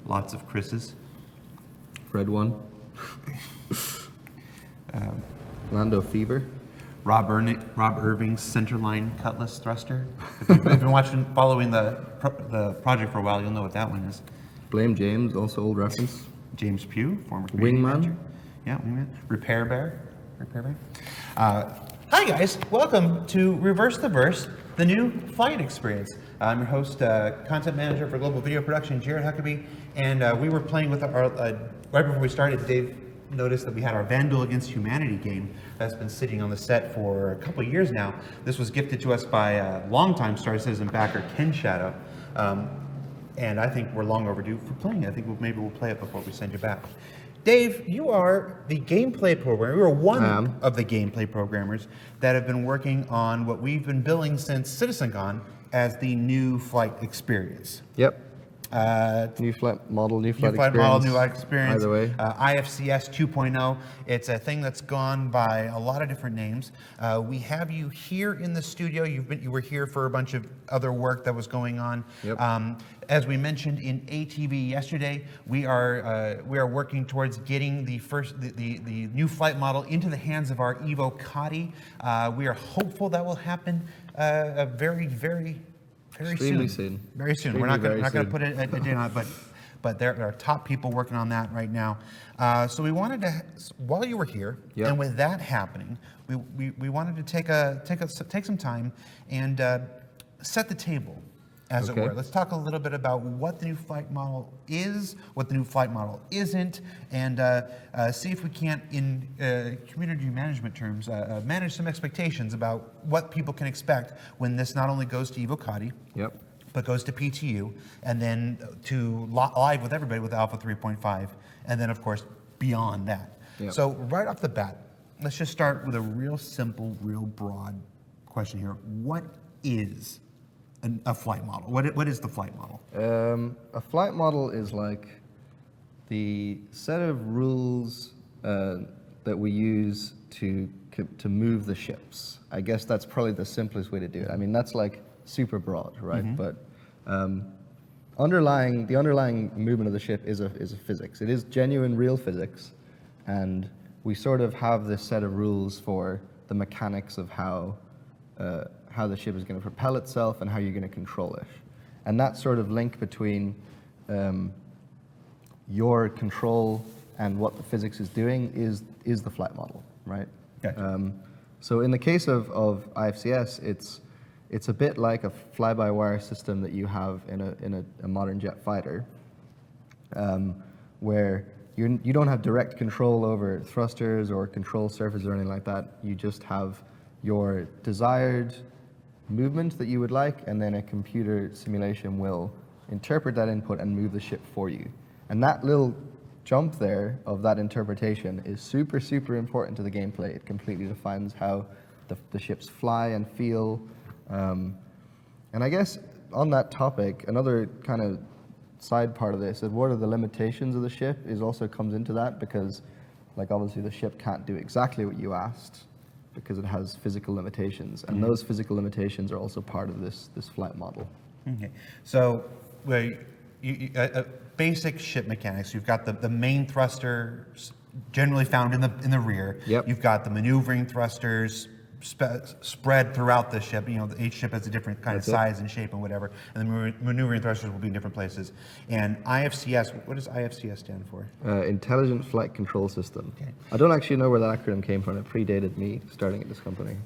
Lots of Chris's. Fred 1. Lando Fever. Rob Irving's centerline cutlass thruster. If you've been following the project for a while, you'll know what that one is. Blame James, also old reference. James Pugh, former community Wingman. manager. Yeah, Wingman. Repair Bear. Hi guys, welcome to Reverse the Verse, the new flight experience. I'm your host, content manager for global video production, Jared Huckabee, and we were playing with our, right before we started, Dave noticed that we had our Vandal Against Humanity game that's been sitting on the set for a couple of years now. This was gifted to us by a longtime Star Citizen backer, Ken Shadow, and I think we're long overdue for playing it. I think maybe we'll play it before we send you back. Dave, you are the gameplay programmer. You are one of the gameplay programmers that have been working on what we've been billing since CitizenCon as the new flight experience. Yep. New flight model, new flight experience. Either way. IFCS 2.0. It's a thing that's gone by a lot of different names. We have you here in the studio. You were here for a bunch of other work that was going on. Yep. As we mentioned in ATV yesterday, we are working towards getting the new flight model into the hands of our Evo Cati. We are hopeful that will happen very soon. Very soon. We're not going to put a date on it, but there are top people working on that right now. So we wanted to, while you were here, and with that happening, we wanted to take some time and set the table, as it were. Let's talk a little bit about what the new flight model is, what the new flight model isn't, and see if we can't, in community management terms, manage some expectations about what people can expect when this not only goes to Evo Cati, but goes to PTU, and then to live with everybody with Alpha 3.5, and then, of course, beyond that. So right off the bat, let's just start with a real simple, real broad question here. What is a flight model? What is the flight model? A flight model is like the set of rules that we use to move the ships. I guess that's probably the simplest way to do it. I mean, that's like super broad, right? Mm-hmm. But the underlying movement of the ship is a physics. It is genuine, real physics, and we sort of have this set of rules for the mechanics of how the ship is going to propel itself and how you're going to control it. And that sort of link between your control and what the physics is doing is the flight model, right? Gotcha. So in the case of IFCS, it's a bit like a fly-by-wire system that you have in a modern jet fighter, where you don't have direct control over thrusters or control surfaces or anything like that. You just have your desired movement that you would like, and then a computer simulation will interpret that input and move the ship for you. And that little jump there of that interpretation is super, super important to the gameplay. It completely defines how the ships fly and feel. And I guess on that topic, another kind of side part of this is what are the limitations of the ship also comes into that, because like obviously the ship can't do exactly what you asked, because it has physical limitations, and those physical limitations are also part of this flight model. Okay, so basic ship mechanics. You've got the main thrusters, generally found in the rear. Yep. You've got the maneuvering thrusters spread throughout the ship. You know, each ship has a different kind of size and shape and whatever, and the maneuvering thrusters will be in different places. And IFCS, what does IFCS stand for? Intelligent Flight Control System. Okay. I don't actually know where that acronym came from. It predated me starting at this company.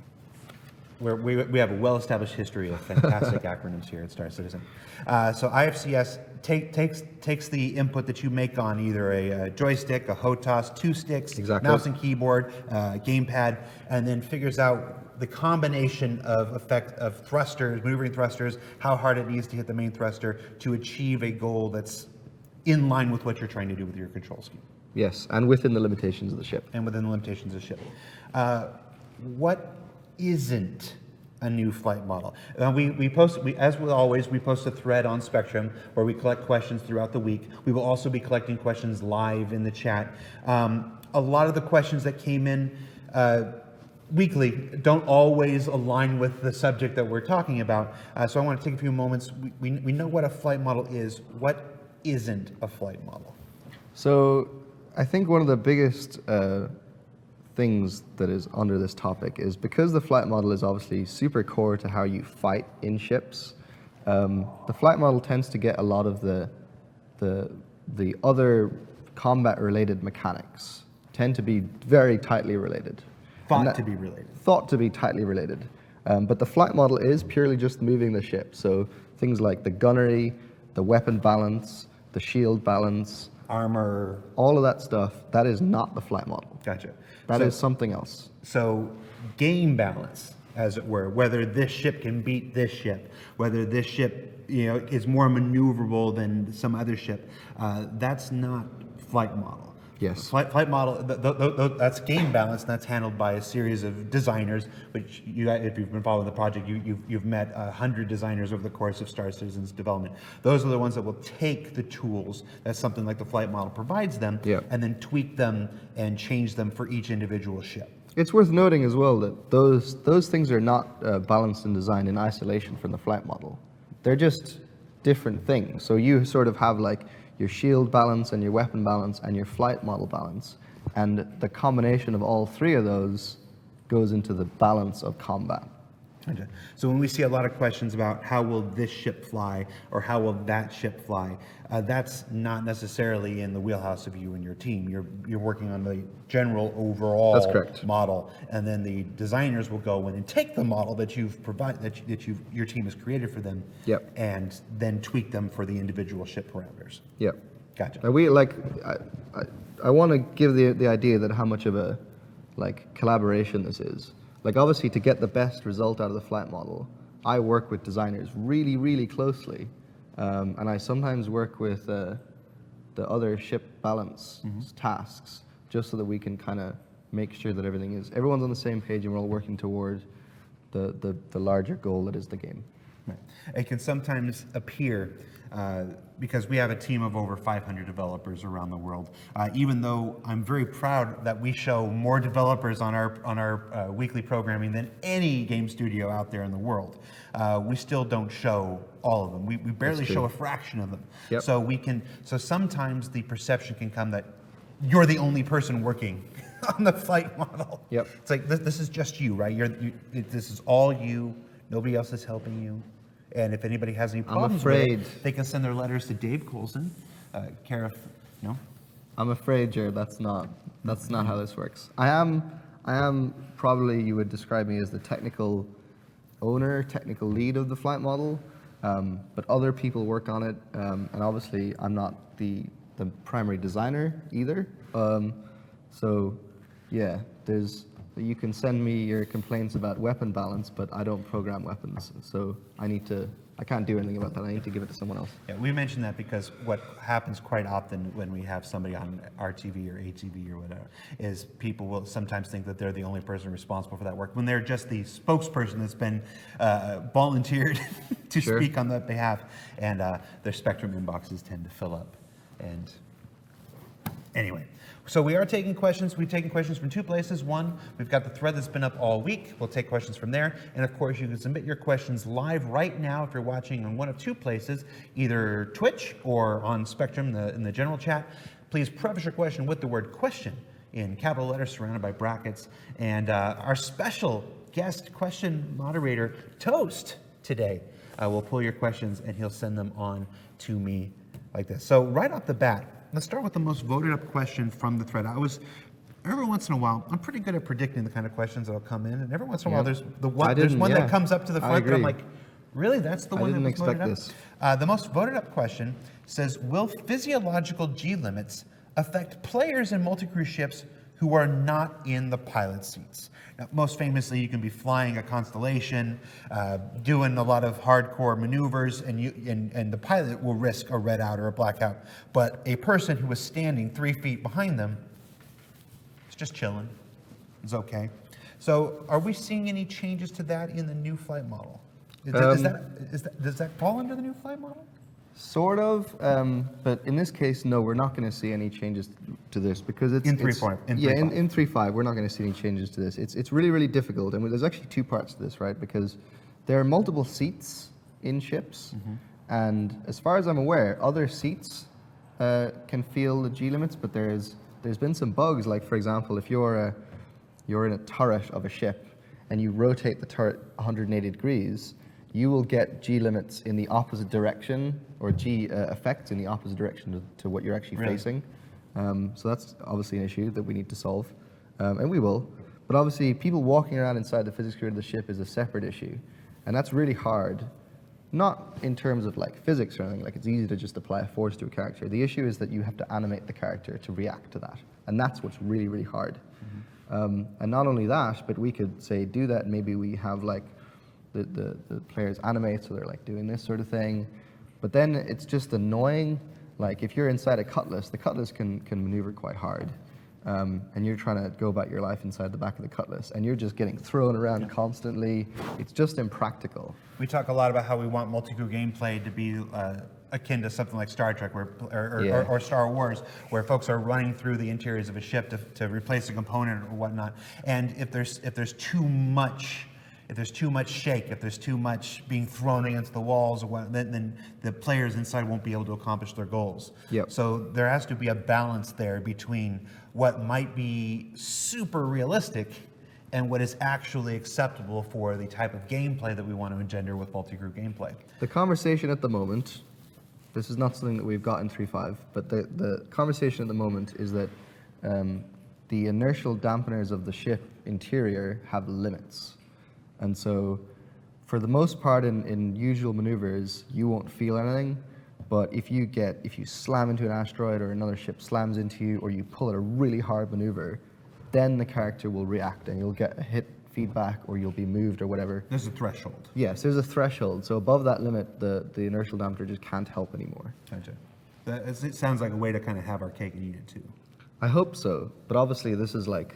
We have a well-established history of fantastic acronyms here at Star Citizen. So IFCS takes the input that you make on either a joystick, a HOTAS, two sticks, mouse and keyboard, gamepad, and then figures out the combination of thrusters, maneuvering thrusters, how hard it needs to hit the main thruster to achieve a goal that's in line with what you're trying to do with your control scheme. Yes, and within the limitations of the ship. What isn't a new flight model? We post a thread on Spectrum where we collect questions throughout the week. We will also be collecting questions live in the chat. A lot of the questions that came in weekly don't always align with the subject that we're talking about. So I want to take a few moments. We know what a flight model is. What isn't a flight model? So I think one of the biggest things that is under this topic is because the flight model is obviously super core to how you fight in ships, the flight model tends to get a lot of the other combat-related mechanics tend to be very tightly related. Thought to be related. Thought to be tightly related. But the flight model is purely just moving the ship. So things like the gunnery, the weapon balance, the shield balance, Armor. all of that stuff, that is not the flight model. Gotcha. That So- is something else. So game balance, as it were, whether this ship can beat this ship, whether this ship, is more maneuverable than some other ship, that's not flight model. Yes. Flight model, that's game balance, and that's handled by a series of designers, which you guys, if you've been following the project, you've met 100 designers over the course of Star Citizen's development. Those are the ones that will take the tools that something like the flight model provides them, Yeah. and then tweak them and change them for each individual ship. It's worth noting as well that those things are not balanced and designed in isolation from the flight model. They're just different things. So you sort of have like your shield balance and your weapon balance and your flight model balance. And the combination of all three of those goes into the balance of combat. Okay. So when we see a lot of questions about how will this ship fly or how will that ship fly, that's not necessarily in the wheelhouse of you and your team. You're working on the general overall That's correct. model, and then the designers will go in and take the model that you've provided, that your team has created for them, Yep. and then tweak them for the individual ship parameters. Yeah. Gotcha. Now I want to give the idea that how much of a collaboration this is. Like obviously to get the best result out of the flight model, I work with designers really, really closely. And I sometimes work with the other ship balance tasks just so that we can kind of make sure that everyone's on the same page and we're all working toward the larger goal that is the game. Right. It can sometimes appear, because we have a team of over 500 developers around the world, even though I'm very proud that we show more developers on our weekly programming than any game studio out there in the world, we still don't show all of them. We barely show a fraction of them. Yep. So sometimes the perception can come that you're the only person working on the flight model. Yep. It's like this is just you, right? This is all you. Nobody else is helping you. And if anybody has any problems with it, they can send their letters to Dave Colson, care of, no? I'm afraid, Jared, that's not how this works. I am probably, you would describe me as the technical owner, technical lead of the flight model, but other people work on it, and obviously I'm not the primary designer either. So yeah, you can send me your complaints about weapon balance, but I don't program weapons, so I can't do anything about that. I need to give it to someone else. Yeah, we mentioned that because what happens quite often when we have somebody on RTV or ATV or whatever is people will sometimes think that they're the only person responsible for that work when they're just the spokesperson that's been volunteered to Sure. speak on that behalf, and their Spectrum inboxes tend to fill up. And anyway, so we are taking questions. We've taken questions from two places. One, we've got the thread that's been up all week. We'll take questions from there. And of course, you can submit your questions live right now if you're watching on one of two places, either Twitch or on Spectrum in the general chat. Please preface your question with the word question in capital letters surrounded by brackets. And our special guest question moderator, Toast, today will pull your questions and he'll send them on to me like this. So right off the bat, let's start with the most voted up question from the thread. Every once in a while, I'm pretty good at predicting the kind of questions that'll come in, and every once in a while, there's one that comes up to the front that I'm like, really, that's the one that was voted up? this. The most voted up question says, will physiological G limits affect players in multi-crew ships who are not in the pilot seats? Now, most famously, you can be flying a constellation, doing a lot of hardcore maneuvers, and the pilot will risk a red out or a blackout. But a person who is standing 3 feet behind them is just chilling. It's okay. So, are we seeing any changes to that in the new flight model? Does that fall under the new flight model? Sort of, but in this case, no, we're not going to see any changes to this because it's In 3.5. In 3.5, we're not going to see any changes to this. It's really, really difficult, and there's actually two parts to this, right? Because there are multiple seats in ships, and as far as I'm aware, other seats can feel the G limits, but there's been some bugs. Like for example, if you're in a turret of a ship and you rotate the turret 180 degrees, you will get G limits in the opposite direction, or G effects in the opposite direction to what you're actually facing. So that's obviously an issue that we need to solve, and we will. But obviously, people walking around inside the physics grid of the ship is a separate issue, and that's really hard. Not in terms of like physics or anything, like it's easy to just apply a force to a character. The issue is that you have to animate the character to react to that, and that's what's really, really hard. And not only that, but we could say do that, and maybe we have like the players animate, so they're like doing this sort of thing. But then it's just annoying. Like if you're inside a cutlass, the cutlass can maneuver quite hard. And you're trying to go about your life inside the back of the cutlass, and you're just getting thrown around constantly. It's just impractical. We talk a lot about how we want multi-crew gameplay to be akin to something like Star Trek or Star Wars, where folks are running through the interiors of a ship to replace a component or whatnot. And if there's too much shake, if there's too much being thrown against the walls, or what, then the players inside won't be able to accomplish their goals. So there has to be a balance there between what might be super realistic and what is actually acceptable for the type of gameplay that we want to engender with multi-crew gameplay. The conversation at the moment, this is not something that we've got in 3.5, but the conversation at the moment is that the inertial dampeners of the ship interior have limits. And so, for the most part, in usual maneuvers, you won't feel anything. But if you slam into an asteroid or another ship slams into you, or you pull at a really hard maneuver, then the character will react, and you'll get a hit feedback, or you'll be moved, or whatever. There's a threshold. Yes, there's a threshold. So above that limit, the inertial dampener just can't help anymore. Gotcha. It sounds like a way to kind of have our cake and eat it too. I hope so, but obviously this is like,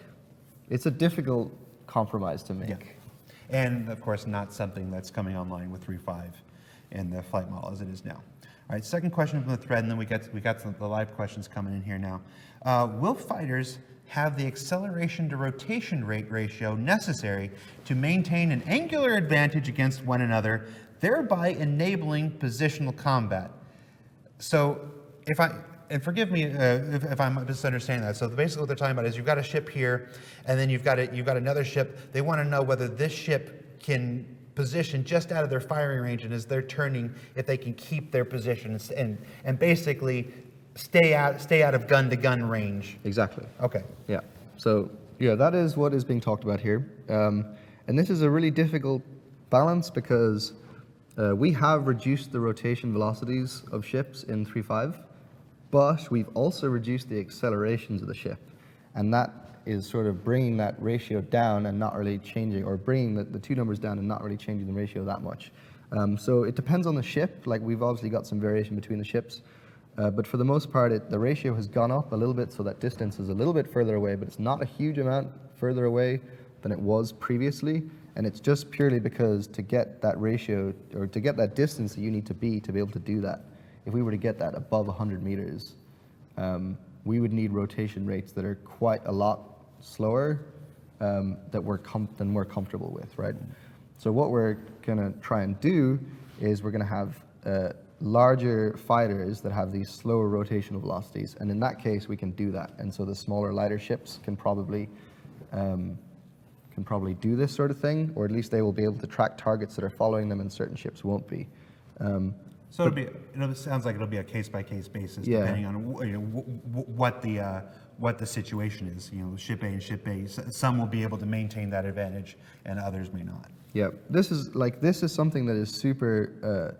it's a difficult compromise to make. Yeah. And of course, not something that's coming online with 3.5 in the flight model as it is now. All right, second question from the thread, and then we got the live questions coming in here now. Will fighters have the acceleration to rotation rate ratio necessary to maintain an angular advantage against one another, thereby enabling positional combat? So, and forgive me if I'm misunderstanding that. So basically what they're talking about is you've got a ship here, and then you've got another ship. They want to know whether this ship can position just out of their firing range, and as they're turning, if they can keep their position and basically stay out of gun-to-gun range. Exactly. Okay. Yeah. So yeah, that is what is being talked about here, and this is a really difficult balance because we have reduced the rotation velocities of ships in 3.5. But we've also reduced the accelerations of the ship, and that is sort of bringing that ratio down and not really changing, or bringing the two numbers down and not really changing the ratio that much. So it depends on the ship. Like we've obviously got some variation between the ships, but for the most part, the ratio has gone up a little bit, so that distance is a little bit further away, but it's not a huge amount further away than it was previously, and it's just purely because to get that ratio, or to get that distance that you need to be able to do that, if we were to get that above 100 meters, we would need rotation rates that are quite a lot slower than we're comfortable with, right? So what we're going to try and do is we're going to have larger fighters that have these slower rotational velocities, and in that case we can do that. And so the smaller, lighter ships can probably do this sort of thing, or at least they will be able to track targets that are following them, and certain ships won't be. So it sounds like it'll be a case-by-case basis, depending on what the situation is. Ship A and Ship A. Some will be able to maintain that advantage, and others may not. Yeah, this is something that is super.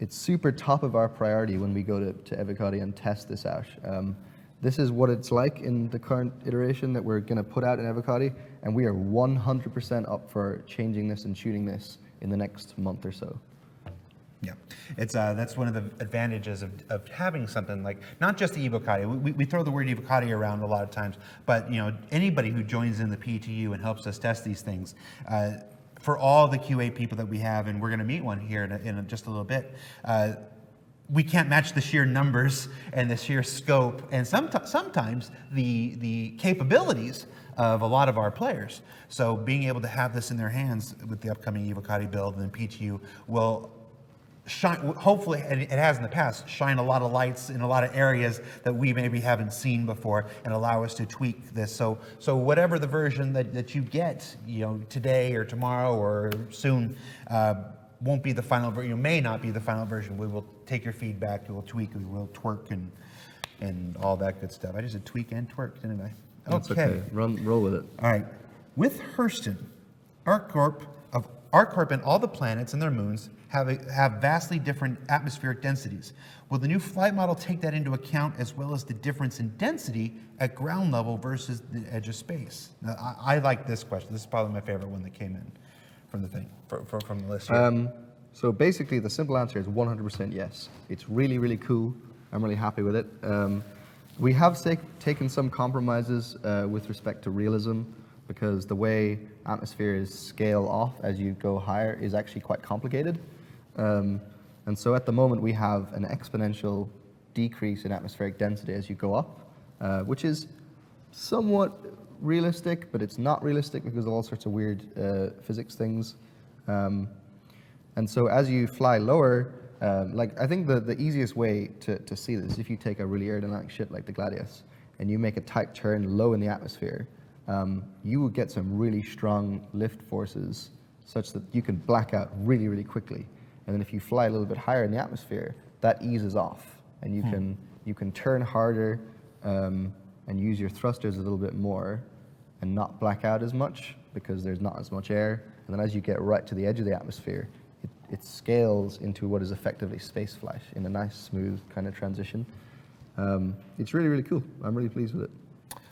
It's super top of our priority when we go to Evocati and test this out. This is what it's like in the current iteration that we're going to put out in Evocati, and we are 100% up for changing this and shooting this in the next month or so. Yeah, that's one of the advantages of having something like, not just the Evocati. We throw the word Evocati around a lot of times, but anybody who joins in the PTU and helps us test these things, for all the QA people that we have, and we're going to meet one here in just a little bit, we can't match the sheer numbers and the sheer scope, and sometimes the capabilities of a lot of our players. So being able to have this in their hands with the upcoming Evocati build and PTU will shine, hopefully, and it has in the past, shine a lot of lights in a lot of areas that we maybe haven't seen before, and allow us to tweak this. So whatever the version that you get, today or tomorrow or soon, won't be the final version. May not be the final version. We will take your feedback. We will tweak. We will twerk and all that good stuff. I just said tweak and twerk, didn't I? That's okay. Roll with it. All right. With Hurston, ArcCorp and all the planets and their moons have vastly different atmospheric densities. Will the new flight model take that into account, as well as the difference in density at ground level versus the edge of space? Now, I like this question. This is probably my favorite one that came in from the thing, from the list here. So basically, the simple answer is 100% yes. It's really, really cool. I'm really happy with it. We have taken some compromises with respect to realism, because the way atmospheres scale off as you go higher is actually quite complicated. And so at the moment, we have an exponential decrease in atmospheric density as you go up, which is somewhat realistic, but it's not realistic because of all sorts of weird physics things. And so as you fly lower, I think the easiest way to see this is if you take a really aerodynamic ship like the Gladius and you make a tight turn low in the atmosphere, you will get some really strong lift forces such that you can black out really, really quickly. And then if you fly a little bit higher in the atmosphere, that eases off, and you can turn harder and use your thrusters a little bit more and not black out as much because there's not as much air. And then as you get right to the edge of the atmosphere, it scales into what is effectively spaceflight in a nice, smooth kind of transition. It's really, really cool. I'm really pleased with it.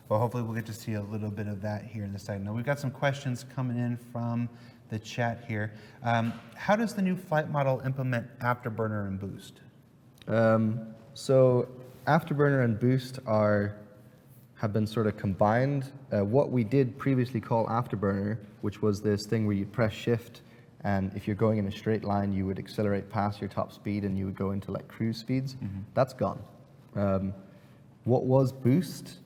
Well, hopefully we'll get to see a little bit of that here in the side. Now, we've got some questions coming in from the chat here. How does the new flight model implement Afterburner and Boost? So Afterburner and Boost have been sort of combined. What we did previously call Afterburner, which was this thing where you press shift, and if you're going in a straight line, you would accelerate past your top speed and you would go into like cruise speeds. Mm-hmm. That's gone. What was Boost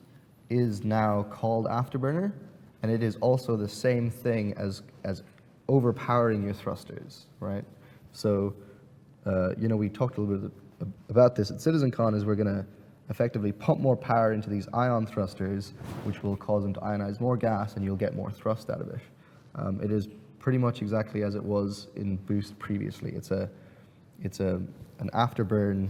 is now called Afterburner, and it is also the same thing as overpowering your thrusters, right? So, we talked a little bit about this at CitizenCon, is we're going to effectively pump more power into these ion thrusters, which will cause them to ionize more gas, and you'll get more thrust out of it. It is pretty much exactly as it was in Boost previously. It's an afterburn,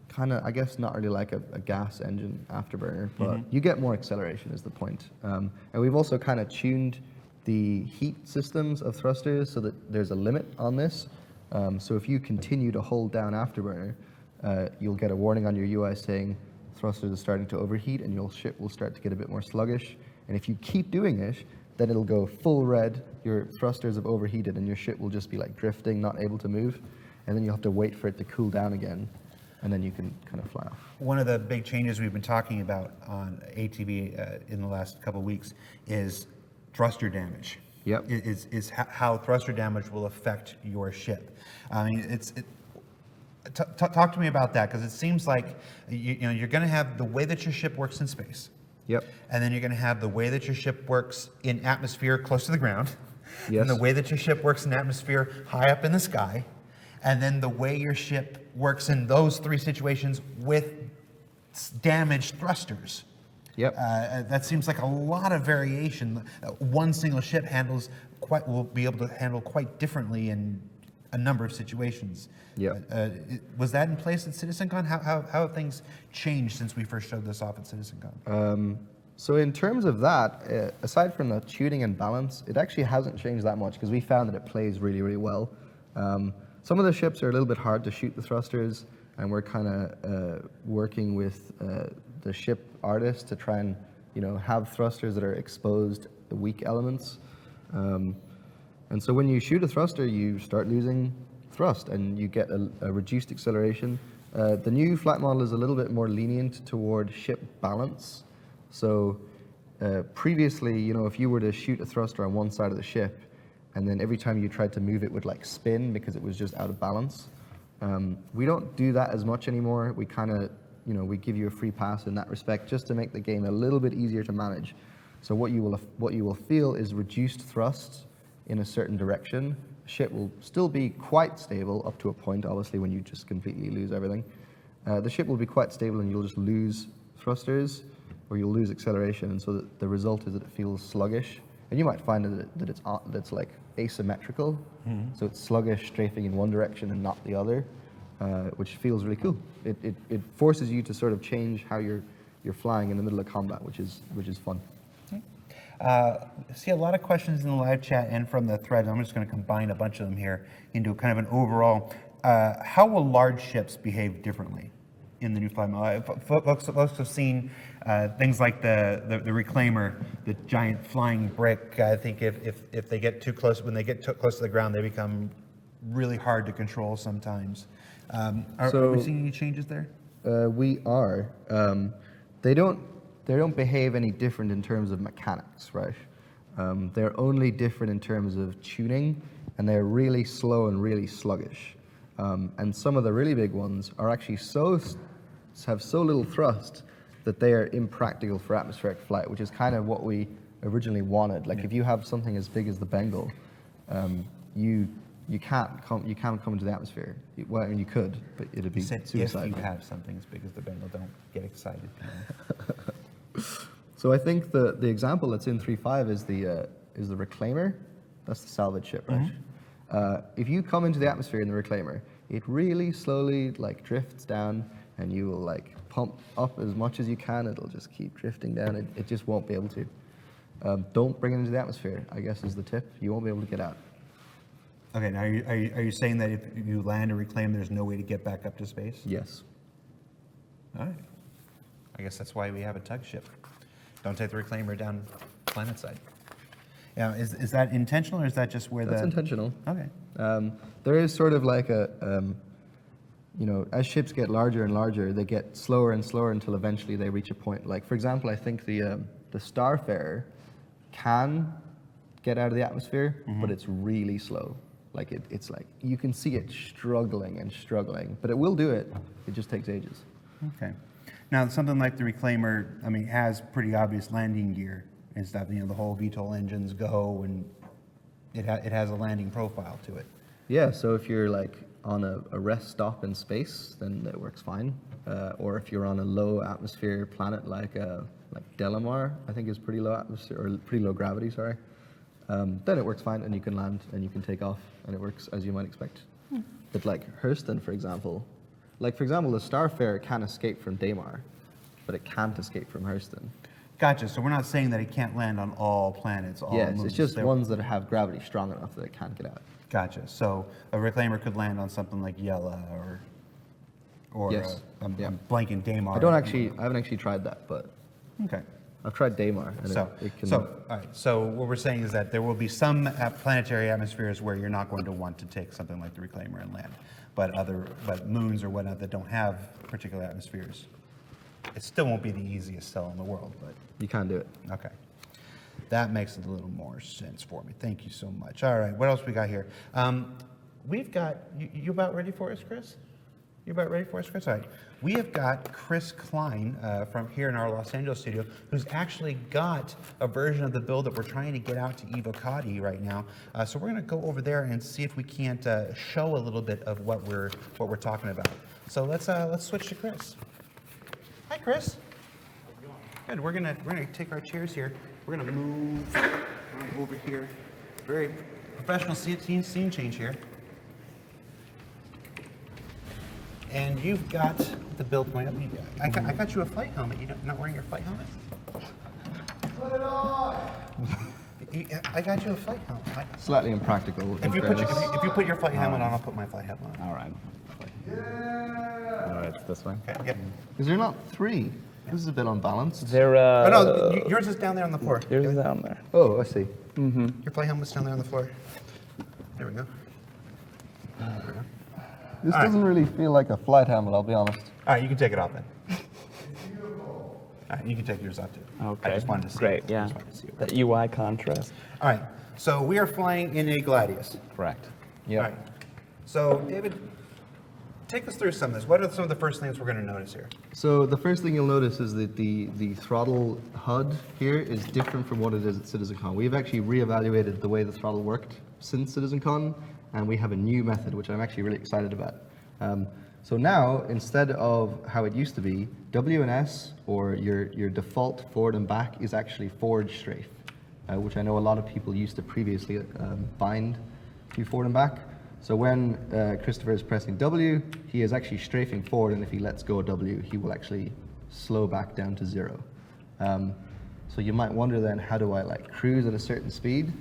kind of, I guess, not really like a gas engine afterburner, but you get more acceleration is the point. And we've also kind of tuned the heat systems of thrusters so that there's a limit on this. So if you continue to hold down afterburner, you'll get a warning on your UI saying thrusters are starting to overheat and your ship will start to get a bit more sluggish. And if you keep doing it, then it'll go full red, your thrusters have overheated, and your ship will just be like drifting, not able to move. And then you'll have to wait for it to cool down again, and then you can kind of fly off. One of the big changes we've been talking about on ATV in the last couple of weeks is thruster damage. Yep. Is how thruster damage will affect your ship. I mean, talk to me about that, because it seems like you're going to have the way that your ship works in space. Yep. And then you're going to have the way that your ship works in atmosphere close to the ground. Yes. And the way that your ship works in atmosphere high up in the sky. And then the way your ship works in those three situations with damaged thrusters. Yep. That seems like a lot of variation. One single ship will be able to handle quite differently in a number of situations. Yep. Was that in place at CitizenCon? How have things changed since we first showed this off at CitizenCon? So in terms of that, aside from the tuning and balance, it actually hasn't changed that much, because we found that it plays really, really well. Some of the ships are a little bit hard to shoot the thrusters, and we're kind of working with the ship artist to try and have thrusters that are exposed to weak elements. And so when you shoot a thruster, you start losing thrust, and you get a reduced acceleration. The new flight model is a little bit more lenient toward ship balance. So previously, if you were to shoot a thruster on one side of the ship, and then every time you tried to move it would like spin because it was just out of balance. We don't do that as much anymore. We kind of, we give you a free pass in that respect, just to make the game a little bit easier to manage. So what you will feel is reduced thrust in a certain direction, ship will still be quite stable up to a point, obviously, when you just completely lose everything. The ship will be quite stable and you'll just lose thrusters or you'll lose acceleration, and so the result is that it feels sluggish. And you might find that it's like asymmetrical, so it's sluggish, strafing in one direction and not the other, which feels really cool. It forces you to sort of change how you're flying in the middle of combat, which is fun. See a lot of questions in the live chat and from the thread. I'm just going to combine a bunch of them here into kind of an overall. How will large ships behave differently in the new flight model? Folks have seen things like the Reclaimer, the giant flying brick. I think if they get too close, when they get too close to the ground, they become really hard to control sometimes. Are we seeing any changes there? We are. They don't behave any different in terms of mechanics, right? They're only different in terms of tuning, and they're really slow and really sluggish. And some of the really big ones are actually have so little thrust that they are impractical for atmospheric flight, which is kind of what we originally wanted. Like if you have something as big as the Bengal, you can't come into the atmosphere. Well, I mean, you could, but it'd be suicide. If you have something as big as the Bengal, don't get excited. So I think the example that's in 3.5 is the Reclaimer. That's the salvage ship, right? If you come into the atmosphere in the Reclaimer, it really slowly like drifts down, and you will like pump up as much as you can. It'll just keep drifting down. It just won't be able to. Don't bring it into the atmosphere, I guess, is the tip. You won't be able to get out. Okay, now are you saying that if you land a Reclaim, there's no way to get back up to space? Yes. All right. I guess that's why we have a tug ship. Don't take the Reclaimer down planet side. Yeah, is that intentional, or is that just where That's intentional. Okay. There is sort of like as ships get larger and larger, they get slower and slower until eventually they reach a point. Like, for example, I think the Starfarer can get out of the atmosphere, but it's really slow. Like it's like you can see it struggling and struggling, but it will do it. It just takes ages. Okay. Now, something like the Reclaimer, I mean, has pretty obvious landing gear and stuff. You know, the whole VTOL engines go, and it has a landing profile to it. Yeah. So if you're like on a rest stop in space, then it works fine. Or if you're on a low atmosphere planet like Delamar, I think is pretty low atmosphere or pretty low gravity. Sorry. Then it works fine, and you can land and you can take off, and it works as you might expect. But like Hurston, for example, the Starfarer can escape from Daymar, but it can't escape from Hurston. Gotcha. So we're not saying that it can't land on all planets, all Yes, moons. it's just ones that have gravity strong enough that it can't get out. Gotcha. So a Reclaimer could land on something like Yella or Yes. I'm blanking Daymar. I haven't actually tried that, but Okay. I've tried Daymar, and it can. All right. So what we're saying is that there will be some planetary atmospheres where you're not going to want to take something like the Reclaimer and land, but moons or whatnot that don't have particular atmospheres, it still won't be the easiest sell in the world, but You can do it. okay. That makes a little more sense for me. Thank you so much. All right. What else we got here? We've got you about ready for us, Chris? You about ready for us, Chris? All right. We have got Chris Klein from here in our Los Angeles studio, who's actually got a version of the build that we're trying to get out to Evocati right now. So we're going to go over there and see if we can't show a little bit of what we're talking about. So let's switch to Chris. Hi, Chris. Good. We're gonna take our chairs here. We're gonna move over here. Very professional scene change here. And you've got the build going up. I got you a flight helmet. You're not wearing your flight helmet? Put it on! I got you a flight helmet. Slightly impractical. If you put your flight helmet on, I'll put my flight helmet on. All right. Yeah! All right, it's this way. Okay, yep. Is there not three? This is a bit unbalanced. There. Oh no, yours is down there on the floor. Yours is down there. Oh, I see. Your flight helmet's down there on the floor. There we go. This doesn't really feel like a flight helmet, I'll be honest. All right, you can take it off then. All right, you can take yours off too. Okay. I just wanted to see Great. it. Yeah. I just wanted to see it. The UI contrast. All right, so we are flying in a Gladius. Correct. Yeah. All right. So, David, take us through some of this. What are some of the first things we're going to notice here? So the first thing you'll notice is that the throttle HUD here is different from what it is at CitizenCon. We've actually reevaluated the way the throttle worked since CitizenCon, and we have a new method, which I'm actually really excited about. So now, instead of how it used to be, WNS, or your default forward and back, is actually forward strafe, which I know a lot of people used to previously bind to forward and back. So when Christopher is pressing W, he is actually strafing forward, and if he lets go of W, he will actually slow back down to 0. So you might wonder then, how do I like cruise at a certain speed?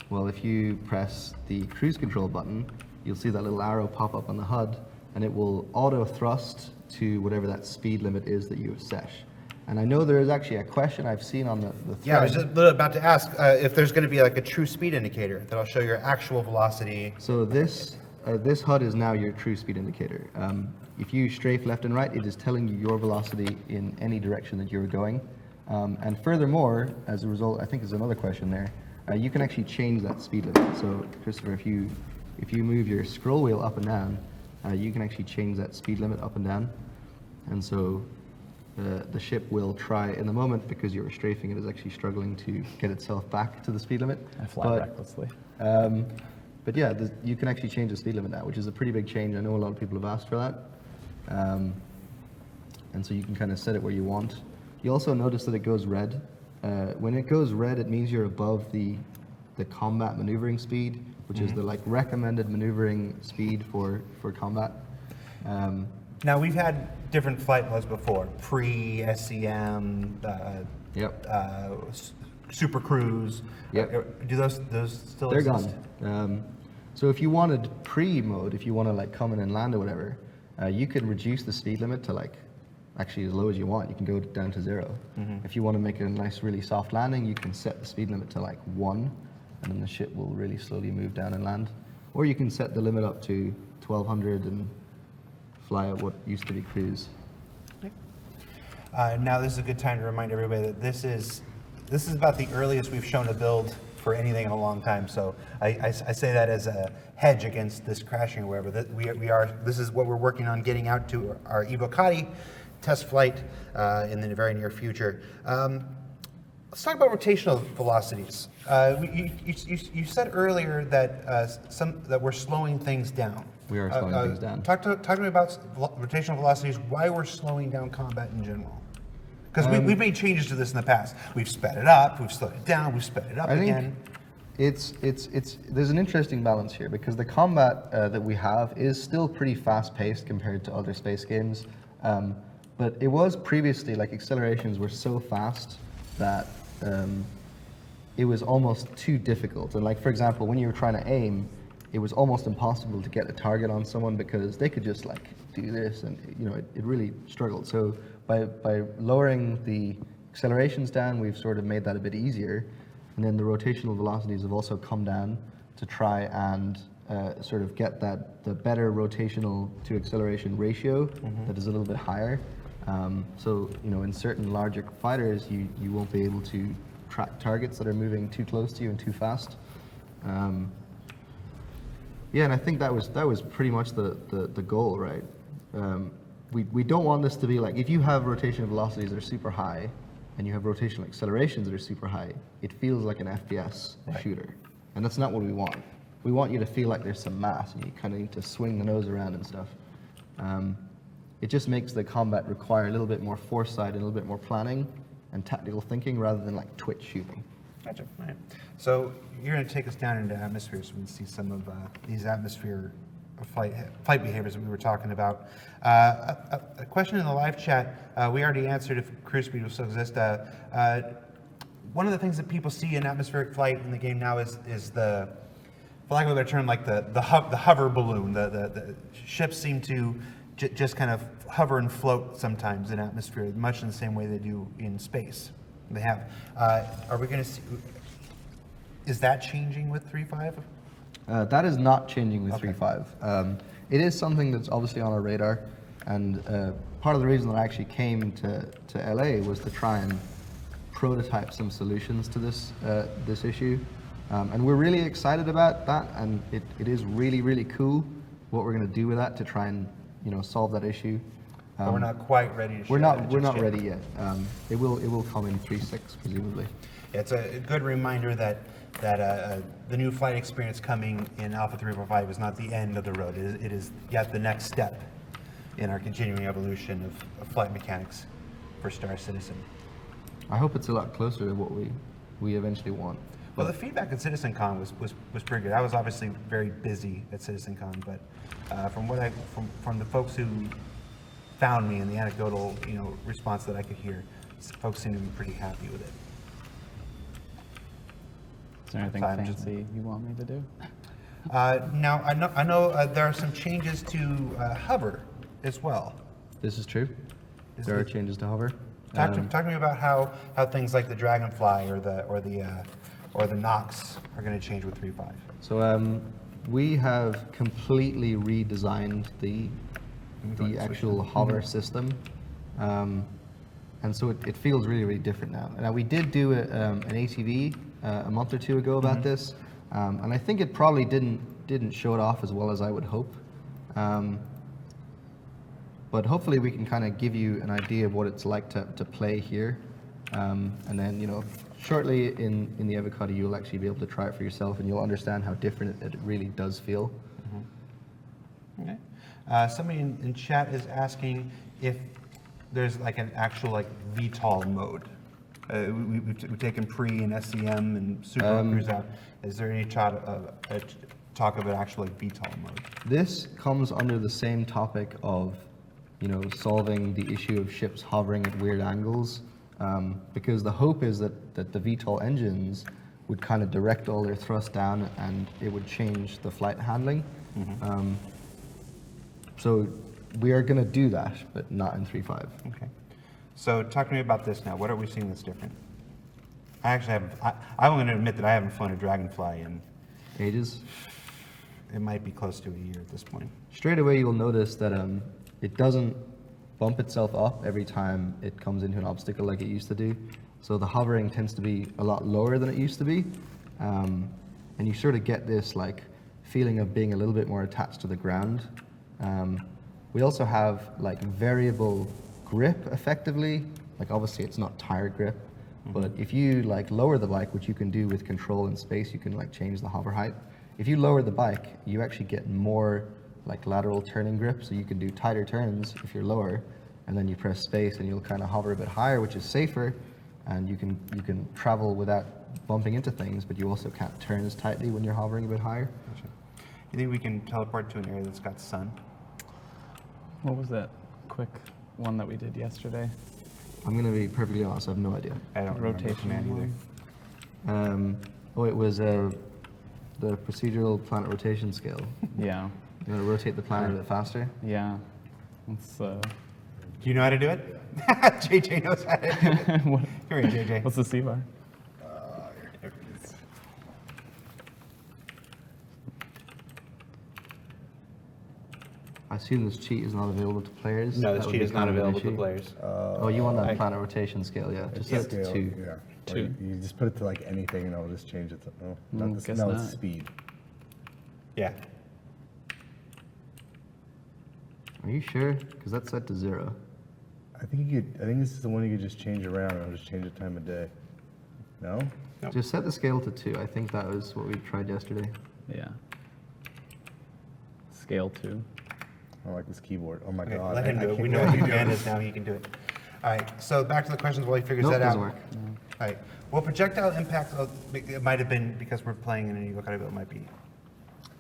Well, if you press the cruise control button, you'll see that little arrow pop up on the HUD, and it will auto thrust to whatever that speed limit is that you have set. And I know there is actually a question I've seen on the thread. Yeah, I was just about to ask if there's going to be like a true speed indicator that'll show your actual velocity. So this HUD is now your true speed indicator. If you strafe left and right, it is telling you your velocity in any direction that you're going. And furthermore, as a result, I think there's another question there, you can actually change that speed limit. So Christopher, if you move your scroll wheel up and down, you can actually change that speed limit up and down. And so the ship will try, in the moment, because you're strafing, it is actually struggling to get itself back to the speed limit. I fly recklessly. But yeah, you can actually change the speed limit now, which is a pretty big change. I know a lot of people have asked for that. And so you can kind of set it where you want. You also notice that it goes red. When it goes red, it means you're above the combat maneuvering speed, which is the like recommended maneuvering speed for combat. Now, we've had different flight modes before, pre-SCM, Super Cruise. Yep. Do those still They're exist? gone. So if you wanted pre-mode, if you want to like come in and land or whatever, you can reduce the speed limit to like actually as low as you want. You can go down to 0. If you want to make a nice, really soft landing, you can set the speed limit to like 1, and then the ship will really slowly move down and land. Or you can set the limit up to 1200 and fly at what used to be cruise. Now, this is a good time to remind everybody that this is about the earliest we've shown a build for anything in a long time. So I say that as a hedge against this crashing or wherever. This is what we're working on getting out to our Evocati test flight in the very near future. Let's talk about rotational velocities. You said earlier that that we're slowing things down. We are slowing things down. Talk to me about rotational velocities, why we're slowing down combat in general. Because we've made changes to this in the past. We've sped it up, we've slowed it down, we've sped it up again. There's an interesting balance here, because the combat that we have is still pretty fast-paced compared to other space games. But it was previously, like, accelerations were so fast that it was almost too difficult. And like, for example, when you were trying to aim, it was almost impossible to get a target on someone because they could just like do this, and it really struggled. So by lowering the accelerations down, we've sort of made that a bit easier. And then the rotational velocities have also come down to try and sort of get the better rotational to acceleration ratio that is a little bit higher. So in certain larger fighters, you won't be able to track targets that are moving too close to you and too fast. Yeah, and I think that was pretty much the goal, right? We don't want this to be like, if you have rotational velocities that are super high and you have rotational accelerations that are super high, it feels like an FPS shooter, and that's not what we want. We want you to feel like there's some mass and you kind of need to swing the nose around and stuff. It just makes the combat require a little bit more foresight and a little bit more planning and tactical thinking rather than like twitch shooting. Gotcha. All right. So you're going to take us down into atmosphere so we can see some of these atmosphere flight behaviors that we were talking about. A question in the live chat, we already answered if cruise speed will still exist. One of the things that people see in atmospheric flight in the game now is the, for lack of a better term, like the hover balloon. The ships seem to just kind of hover and float sometimes in atmosphere, much in the same way they do in space. They have. Are we going to see? Is that changing with 3.5? That is not changing with 3.5. It is something that's obviously on our radar, and part of the reason that I actually came to LA was to try and prototype some solutions to this issue, and we're really excited about that. And it is really, really cool what we're going to do with that to try and solve that issue. But we're not quite ready to share We're that not just yet. ready yet. It will come in 3.6 presumably. It's a good reminder that the new flight experience coming in Alpha 3.5 is not the end of the road. It is yet the next step in our continuing evolution of flight mechanics for Star Citizen. I hope it's a lot closer to what we eventually want. Well, the feedback at CitizenCon was pretty good. I was obviously very busy at CitizenCon, but from the folks who found me and the anecdotal response that I could hear, folks seem to be pretty happy with it. Is there anything I'm just- fancy you want me to do? Now I know there are some changes to hover as well. This is true. Is There are it- changes to hover. Talk to me about how things like the Dragonfly or the Nox are going to change with 3.5. So we have completely redesigned the actual hover system, and so it feels really, really different now. Now we did do an ATV a month or two ago about this, and I think it probably didn't show it off as well as I would hope. But hopefully we can kind of give you an idea of what it's like to play here, and then shortly in the Avocado you'll actually be able to try it for yourself, and you'll understand how different it really does feel. Okay. Somebody in chat is asking if there's like an actual VTOL mode. We've taken pre and SCM and Super Cruise out. Is there any talk of an actual VTOL mode? This comes under the same topic of solving the issue of ships hovering at weird angles, because the hope is that the VTOL engines would kind of direct all their thrust down and it would change the flight handling. So we are going to do that, but not in 3.5. Okay. So talk to me about this now. What are we seeing that's different? I actually haven't. I'm going to admit that I haven't flown a Dragonfly in. Ages. It might be close to a year at this point. Straight away you'll notice that it doesn't bump itself up every time it comes into an obstacle like it used to do. So the hovering tends to be a lot lower than it used to be. And you sort of get this feeling of being a little bit more attached to the ground. We also have variable grip effectively. Obviously it's not tire grip, but if you lower the bike, which you can do with control in space, you can change the hover height. If you lower the bike, you actually get more lateral turning grip, so you can do tighter turns if you're lower, and then you press space and you'll kind of hover a bit higher, which is safer, and you can travel without bumping into things, but you also can't turn as tightly when you're hovering a bit higher. Gotcha. You think we can teleport to an area that's got sun? What was that quick one that we did yesterday? I'm going to be perfectly honest, I have no idea. I don't remember the command either. It was the procedural planet rotation scale. Yeah. You want to rotate the planet a bit faster? Yeah. It's Do you know how to do it? JJ knows how to do it. what, Come here, JJ. what's the C bar? Here it is. I assume this cheat is not available to players. No, That this would cheat be is not kind of an available to issue. players. Oh, you want that planet rotation scale, yeah. Just set it to Scale, 2. Yeah. Or Two. you just put it to anything and it'll just change it to, guess it's not. speed. Yeah. Are you sure? Because that's set to 0. I think this is the one you could just change around and it'll just change the time of day. No? Nope. Just set the scale to 2. I think that was what we tried yesterday. Yeah. Scale 2. I don't like this keyboard. Oh my Okay, god. let him I do it. can't We know do what the command is now. He can do it. All right. So back to the questions while he figures Nope, that out. doesn't work. All right. Well, projectile impact. It might have been because we're playing in an Evocado. It might be.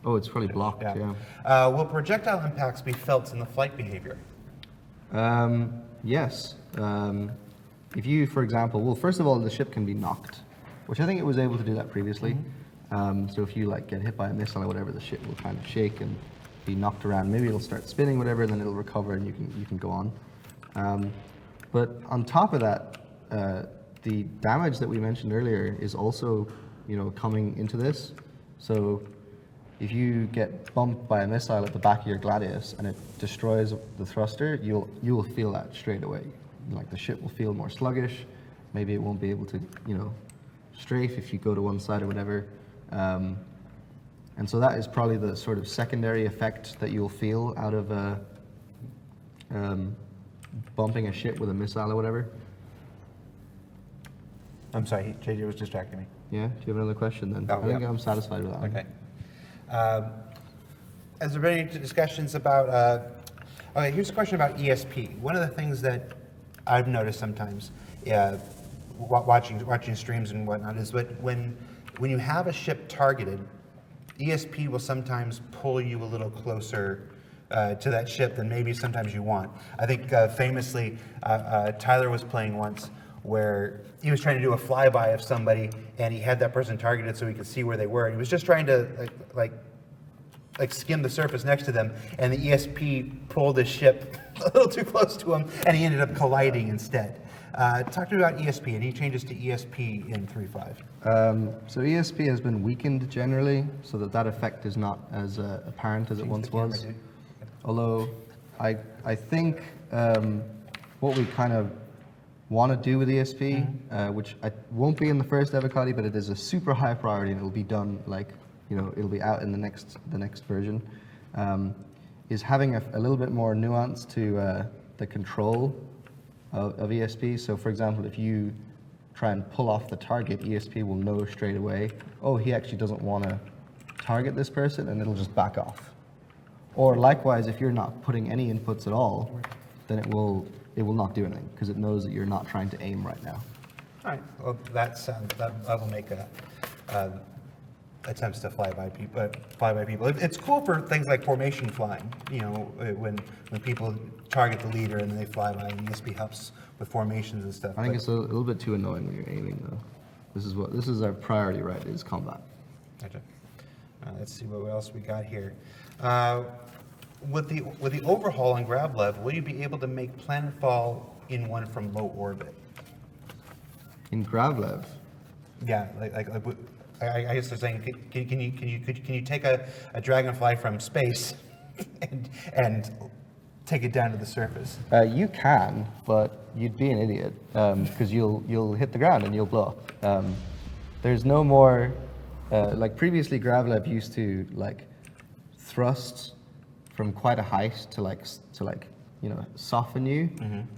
Oh, it's probably blocked, yeah. Will projectile impacts be felt in the flight behavior? Yes. If you, for example, well, first of all, the ship can be knocked, which I think it was able to do that previously. So if you get hit by a missile or whatever, the ship will kind of shake and be knocked around. Maybe it'll start spinning, whatever, then it'll recover and you can go on. But on top of that, the damage that we mentioned earlier is also, coming into this. So if you get bumped by a missile at the back of your Gladius and it destroys the thruster, you will feel that straight away. The ship will feel more sluggish. Maybe it won't be able to, strafe if you go to one side or whatever. And so that is probably the sort of secondary effect that you'll feel out of bumping a ship with a missile or whatever. I'm sorry, JJ was distracting me. Yeah, do you have another question then? Oh, I think yeah. I'm satisfied with that one. Okay. Has there been any discussions about, okay, here's a question about ESP. One of the things that I've noticed sometimes, watching streams and whatnot, is that when you have a ship targeted, ESP will sometimes pull you a little closer to that ship than maybe sometimes you want. I think famously, Tyler was playing once where he was trying to do a flyby of somebody and he had that person targeted so he could see where they were. He was just trying to like skim the surface next to them, and the ESP pulled his ship a little too close to him and he ended up colliding instead. Talk to me about ESP. Any changes to ESP in 3.5? So ESP has been weakened generally, so that effect is not as apparent as it once was. Although I think what we kind of want to do with ESP, which won't be in the first Evocati, but it is a super high priority and it'll be done it'll be out in the next version, is having a little bit more nuance to the control of ESP. So for example, if you try and pull off the target, ESP will know straight away, oh, he actually doesn't want to target this person, and it'll just back off. Or likewise, if you're not putting any inputs at all, then it will not do anything because it knows that you're not trying to aim right now. All right. Well, that will make attempts to fly by people. It's cool for things like formation flying. You know, when people target the leader and then they fly by, and ESP helps with formations and stuff. I think it's a little bit too annoying when you're aiming though. This is our priority, right? Is combat. Gotcha. Let's see what else we got here. With the overhaul on Gravlev, will you be able to make planetfall in one from low orbit? In Gravlev? Yeah, I guess they're saying, can you take a Dragonfly from space and take it down to the surface? You can, but you'd be an idiot because you'll hit the ground and you'll blow up. There's no more like previously. Gravlev used to thrust from quite a height to soften you,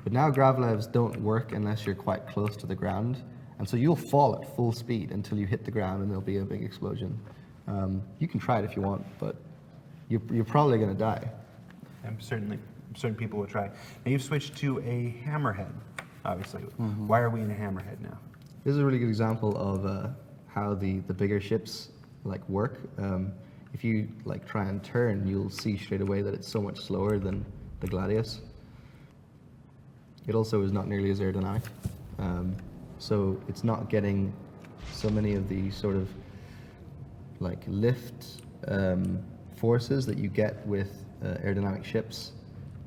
but now Gravlevs don't work unless you're quite close to the ground. And so you'll fall at full speed until you hit the ground and there'll be a big explosion. You can try it if you want, but you're probably going to die. Certain people will try. Now you've switched to a Hammerhead, obviously. Why are we in a Hammerhead now? This is a really good example of how the bigger ships work. If you try and turn, you'll see straight away that it's so much slower than the Gladius. It also is not nearly as aerodynamic. So it's not getting so many of the sort of lift forces that you get with aerodynamic ships.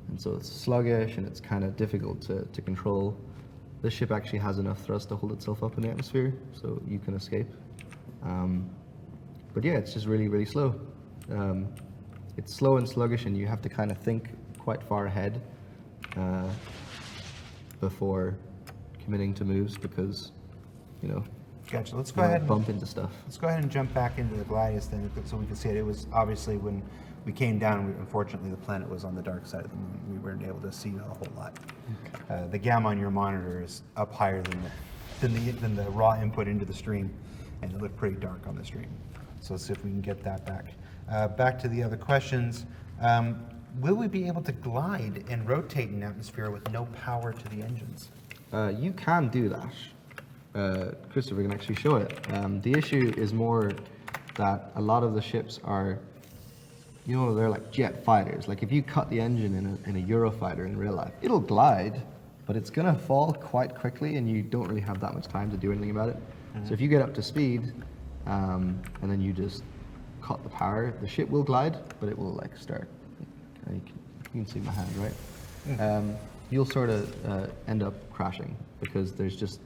And so it's sluggish and it's kind of difficult to control. This ship actually has enough thrust to hold itself up in the atmosphere, so you can escape. But yeah, it's just really, really slow. It's slow and sluggish, and you have to kind of think quite far ahead before committing to moves because, Gotcha. Let's you go might ahead and bump into stuff. let's go ahead and jump back into the Gladius then, so we can see it. It was obviously when we came down. Unfortunately, the planet was on the dark side of the moon. We weren't able to see a whole lot. The gamma on your monitor is up higher than the raw input into the stream, and it looked pretty dark on the stream. So let's see if we can get that back. Back to the other questions. Will we be able to glide and rotate in atmosphere with no power to the engines? You can do that. Christopher can actually show it. The issue is more that a lot of the ships are, they're like jet fighters. Like if you cut the engine in a Eurofighter in real life, it'll glide, but it's gonna fall quite quickly and you don't really have that much time to do anything about it. So if you get up to speed and then you just cut the power, the ship will glide, but it will start. You can see my hand, right? You'll sort of end up crashing because there's just,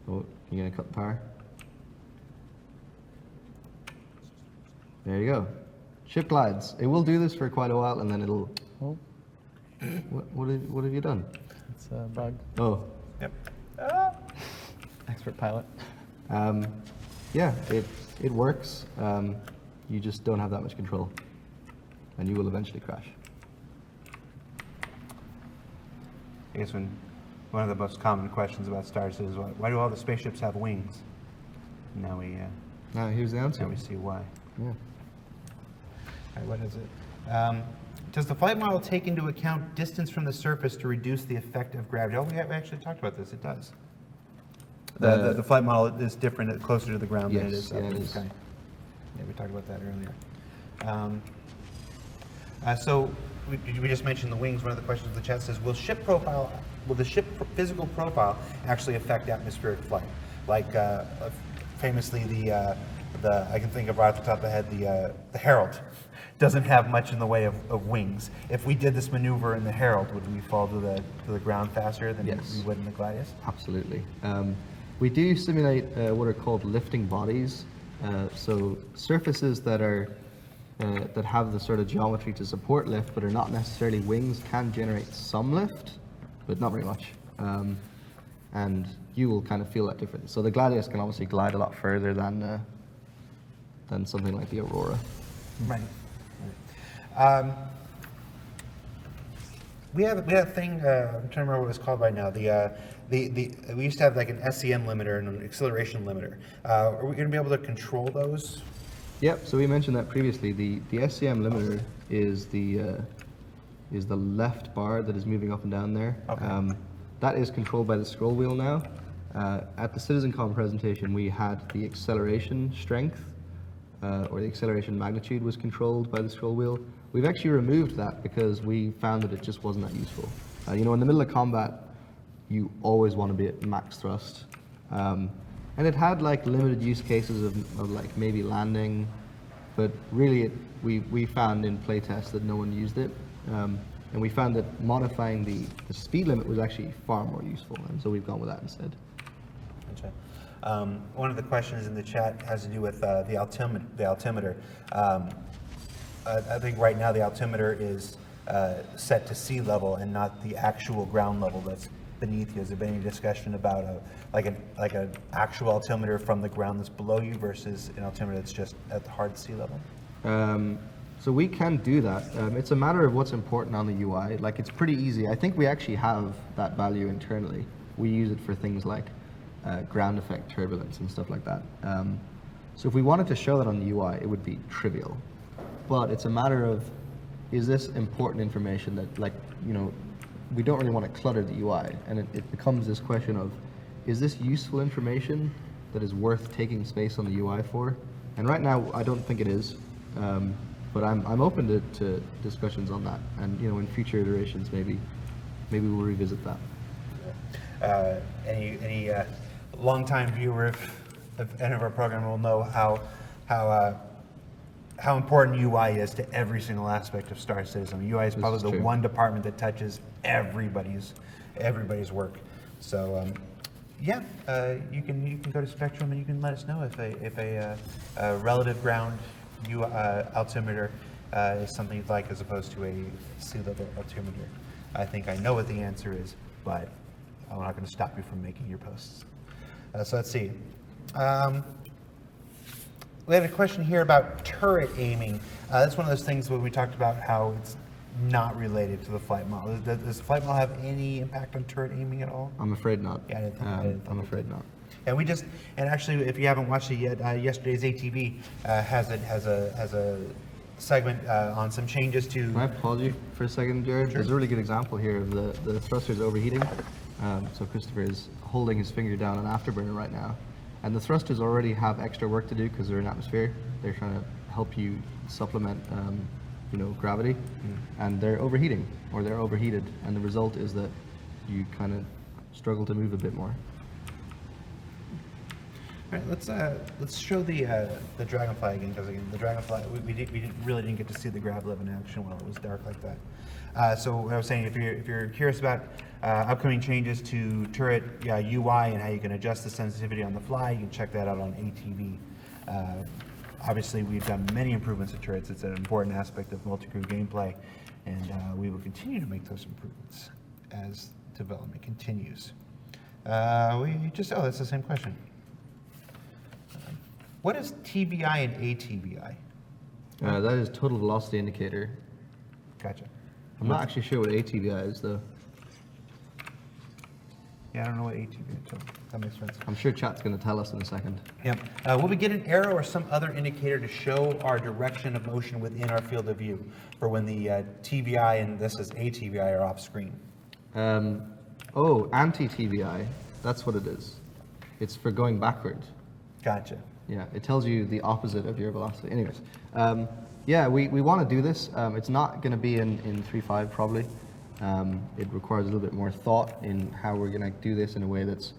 oh, you're gonna cut the power? There you go. Ship glides. It will do this for quite a while and then it'll, Oh, what have you done? it's a bug. Oh, Yep. Expert pilot. yeah, it works. You just don't have that much control and you will eventually crash. I guess one of the most common questions about Star Citizen is why do all the spaceships have wings? Now Here's the answer. now we see why. Yeah. All right, what is it? Does the flight model take into account distance from the surface to reduce the effect of gravity? Oh, we actually talked about this. It does. The flight model is different closer to the ground than it Yes, is up yeah, in it the is. sky. Yeah, we talked about that earlier. So we just mentioned the wings. One of the questions in the chat says, will the ship physical profile actually affect atmospheric flight? Like famously, I can think of right off the top of the head, the Herald doesn't have much in the way of wings. If we did this maneuver in the Herald, would we fall to the ground faster than Yes. we would in the Gladius? Absolutely. We do simulate what are called lifting bodies. So surfaces that have the sort of geometry to support lift, but are not necessarily wings, can generate some lift, but not very much. And you will kind of feel that difference. So the Gladius can obviously glide a lot further than something like the Aurora. Right. We have a thing. I'm trying to remember what it's called right now. We used to have like an Scm limiter and an acceleration limiter. Are we going to be able to control those? Yep. So we mentioned that previously. The Scm limiter is the left bar that is moving up and down there. Okay. That is controlled by the scroll wheel now. At the CitizenCon presentation, we had the acceleration strength, or the acceleration magnitude was controlled by the scroll wheel. We've actually removed that because we found that it just wasn't that useful. In the middle of combat, you always want to be at max thrust. And it had like limited use cases of like maybe landing, but really we found in playtest that no one used it. And we found that modifying the speed limit was actually far more useful, and so we've gone with that instead. Gotcha. One of the questions in the chat has to do with the altimeter. I think right now the altimeter is set to sea level and not the actual ground level that's beneath you. Has there been any discussion about an actual altimeter from the ground that's below you versus an altimeter that's just at the hard sea level? So we can do that. It's a matter of what's important on the UI. Like, it's pretty easy. I think we actually have that value internally. We use it for things like ground effect turbulence and stuff like that. So if we wanted to show that on the UI, it would be trivial. But it's a matter of, is this important information that, like, we don't really want to clutter the UI. And it becomes this question of, is this useful information that is worth taking space on the UI for? And right now, I don't think it is. But I'm open to discussions on that. And, in future iterations, maybe we'll revisit that. Any longtime viewer of any of our program will know how important UI is to every single aspect of Star Citizen. UI is probably the one department that touches everybody's work. So you can go to Spectrum and you can let us know if a relative ground altimeter is something you'd like as opposed to a sea level altimeter. I think I know what the answer is, but I'm not going to stop you from making your posts. So let's see. We had a question here about turret aiming. That's one of those things where we talked about how it's not related to the flight model. Does the flight model have any impact on turret aiming at all? I'm afraid not. Yeah, I didn't think I'm it afraid did. not. And actually, if you haven't watched it yet, yesterday's ATV has a segment on some changes to. Can I pause you for a second, Jared? Sure. There's a really good example here of the thrusters overheating. So Christopher is holding his finger down on Afterburner right now. And the thrusters already have extra work to do because they're in atmosphere. They're trying to help you supplement, gravity. And they're overheating, or they're overheated. And the result is that you kind of struggle to move a bit more. All right, let's show the Dragonfly again, because again, the Dragonfly, we really didn't get to see the grav live in action while it was dark like that. So what I was saying, if you're curious about upcoming changes to turret UI and how you can adjust the sensitivity on the fly, you can check that out on ATV. Obviously, we've done many improvements to turrets. It's an important aspect of multi-crew gameplay, and we will continue to make those improvements as development continues. That's the same question. What is TVI and ATVI? That is total velocity indicator. Gotcha. I'm not actually sure what ATVI is, though. Yeah, I don't know what ATV is, so that makes sense. I'm sure chat's going to tell us in a second. Yep. Will we get an arrow or some other indicator to show our direction of motion within our field of view for when the TVI and this is ATVI are off screen? Oh, anti-TVI, that's what it is. It's for going backwards. Gotcha. Yeah, it tells you the opposite of your velocity. Anyways, yeah, we want to do this. It's not going to be in 3.5 probably. It requires a little bit more thought in how we're going to do this in a way that's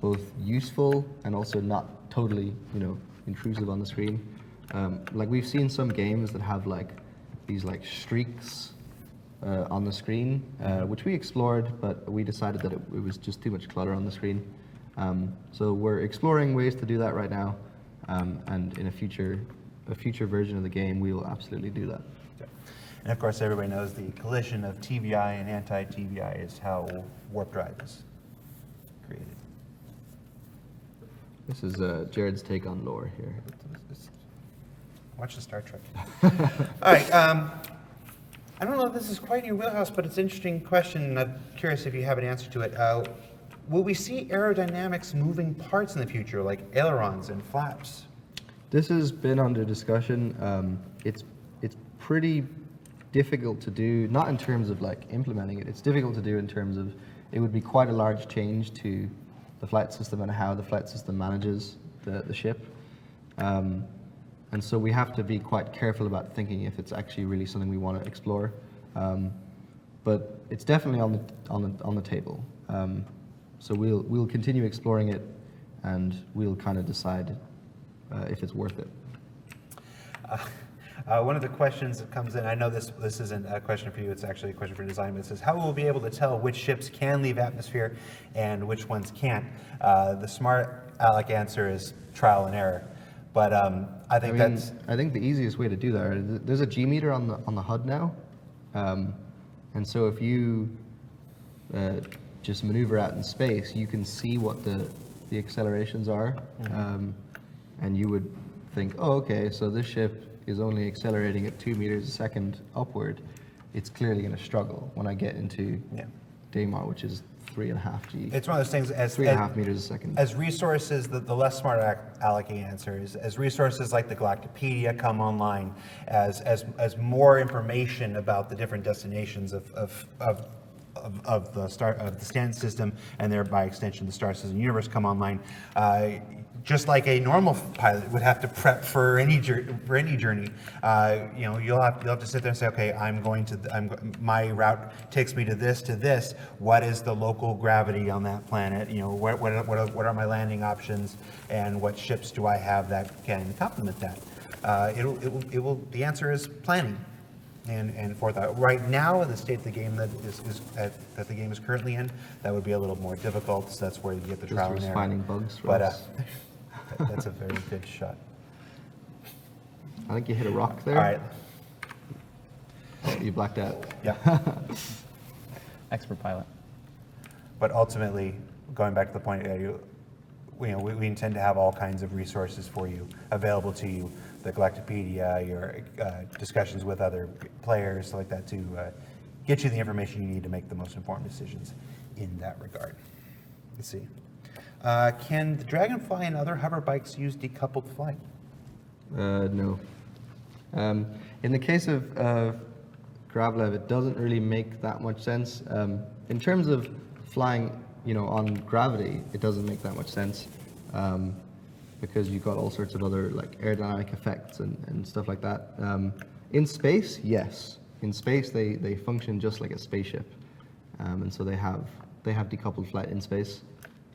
both useful and also not totally, intrusive on the screen. Like we've seen some games that have like these like streaks on the screen, which we explored, but we decided that it was just too much clutter on the screen. So we're exploring ways to do that right now, and in a future version of the game, we will absolutely do that. Okay. And of course, everybody knows the collision of TVI and anti-TVI is how warp drive is created. This is Jared's take on lore here. Watch the Star Trek. All right. I don't know if this is quite in your wheelhouse, but it's an interesting question, and I'm curious if you have an answer to it. Will we see aerodynamics moving parts in the future, like ailerons and flaps? This has been under discussion. It's pretty difficult to do, not in terms of like implementing it. It's difficult to do in terms of it would be quite a large change to the flight system and how the flight system manages the ship. And so we have to be quite careful about thinking if it's actually really something we want to explore. But it's definitely on the table. So we'll continue exploring it, and we'll kind of decide if it's worth it. One of the questions that comes in, I know this isn't a question for you, it's actually a question for design, but it says, how will we be able to tell which ships can leave atmosphere and which ones can't? The smart aleck answer is trial and error. But I think the easiest way to do that, there's a G meter on the HUD now, and so if you just maneuver out in space, you can see what the accelerations are, and you would think, oh, okay, so this ship is only accelerating at 2 meters a second upward. It's clearly going to struggle when I get into Daymar, which is 3.5 G. It's one of those things as 3.5 meters a second. As resources, the less smart aleck answer is, as resources like the Galactopedia come online, as more information about the different destinations of the standard system, and thereby extension the star system universe come online, just like a normal pilot would have to prep for any journey. You'll have to sit there and say, okay, my route takes me to this. What is the local gravity on that planet? What are my landing options, and what ships do I have that can complement that? The answer is planning and forethought. Right now, in the state of the game that the game is currently in, that would be a little more difficult. So that's where you get the trial and error. Finding bugs for But us. that's a very good shot. I think you hit a rock there. All right. Oh, you blacked out. Yeah. Expert pilot. But ultimately, going back to the point, we intend to have all kinds of resources for you available to you. The Galactopedia, your discussions with other players, like that, to get you the information you need to make the most informed decisions in that regard. Let's see. Can the Dragonfly and other hover bikes use decoupled flight? No. In the case of Gravlev, it doesn't really make that much sense. In terms of flying, on gravity, it doesn't make that much sense. Because you've got all sorts of other like aerodynamic effects and stuff like that. In space, yes. In space, they function just like a spaceship, and so they have decoupled flight in space.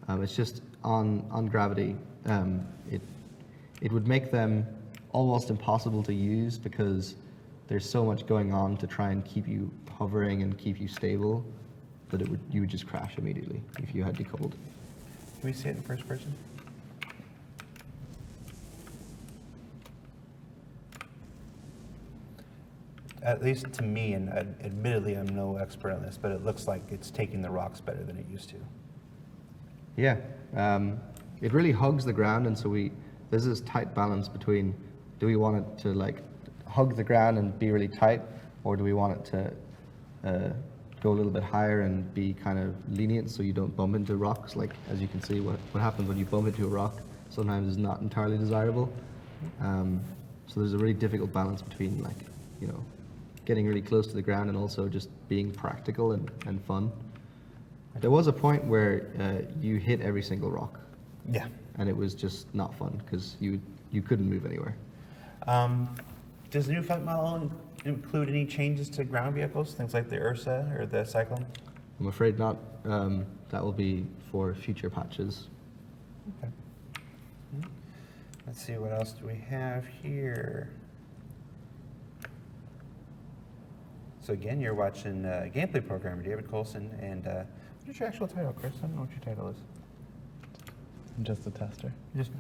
It's just on gravity, it would make them almost impossible to use because there's so much going on to try and keep you hovering and keep you stable that you would just crash immediately if you had decoupled. Can we see it in first person? At least to me, and admittedly I'm no expert on this, but it looks like it's taking the rocks better than it used to. Yeah, it really hugs the ground, and so there's this tight balance between, do we want it to like hug the ground and be really tight, or do we want it to go a little bit higher and be kind of lenient so you don't bump into rocks. Like, as you can see, what happens when you bump into a rock sometimes is not entirely desirable. So there's a really difficult balance between, like, you know, getting really close to the ground and also just being practical and fun. There was a point where you hit every single rock. Yeah. And it was just not fun because you couldn't move anywhere. Does the new flight model include any changes to ground vehicles, things like the Ursa or the Cyclone? I'm afraid not. That will be for future patches. Okay. Let's see, what else do we have here? So again, you're watching Gameplay Programmer David Colson, and what is your actual title, Chris? I don't know what your title is. I'm just a tester. Just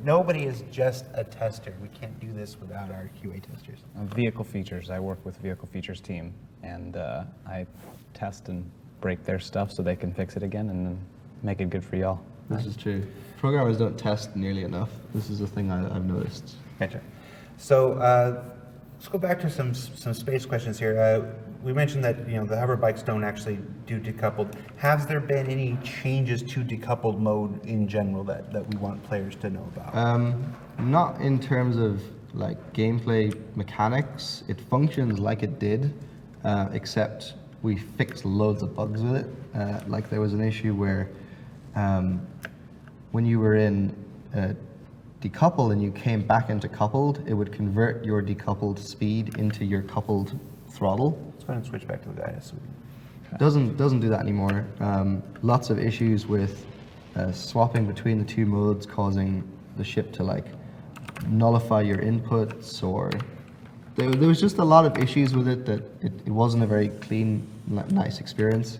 nobody is just a tester. We can't do this without our QA testers. Vehicle features. I work with vehicle features team, and I test and break their stuff so they can fix it again and then make it good for y'all. This is true. Programmers don't test nearly enough. This is a thing I've noticed. Gotcha. So let's go back to some space questions here. We mentioned that, you know, the hover bikes don't actually do decoupled. Has there been any changes to decoupled mode in general that we want players to know about? Not in terms of like gameplay mechanics. It functions like it did, except we fixed loads of bugs with it. Like there was an issue where when you were in decoupled and you came back into coupled, it would convert your decoupled speed into your coupled throttle. Let's go ahead and switch back to the Gladius. Doesn't do that anymore. Lots of issues with swapping between the two modes, causing the ship to like nullify your inputs, or there was just a lot of issues with it that it wasn't a very clean, nice experience.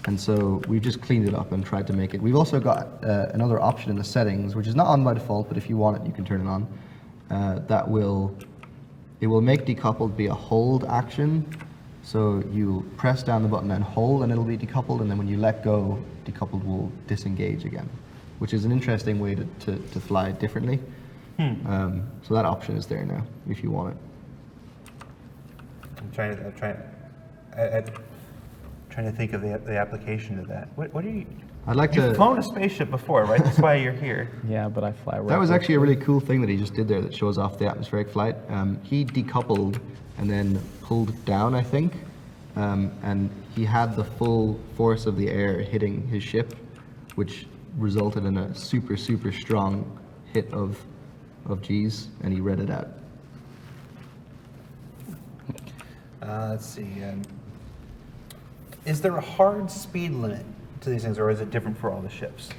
And so we've just cleaned it up and tried to make it. We've also got another option in the settings, which is not on by default, but if you want it, you can turn it on. It will make decoupled be a hold action. So you press down the button and hold, and it'll be decoupled. And then when you let go, decoupled will disengage again, which is an interesting way to fly differently. So that option is there now if you want it. I'm trying to think of the application of that. What are you? I'd like You've to. flown a spaceship before, right? That's why you're here. Yeah, but I fly. That was actually a really cool thing that he just did there that shows off the atmospheric flight. He decoupled and then pulled down, I think, and he had the full force of the air hitting his ship, which resulted in a super, super strong hit of G's, and he read it out. Let's see. Is there a hard speed limit to these things, or is it different for all the ships?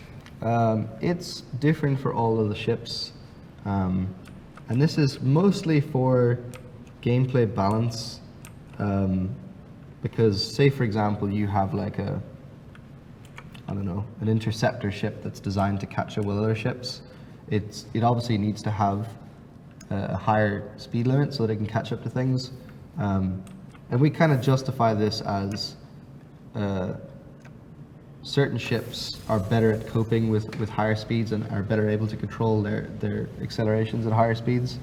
It's different for all of the ships, and this is mostly for gameplay balance, because say for example you have like an interceptor ship that's designed to catch up with other ships. It obviously needs to have a higher speed limit so that it can catch up to things, and we kind of justify this as certain ships are better at coping with higher speeds and are better able to control their accelerations at higher speeds,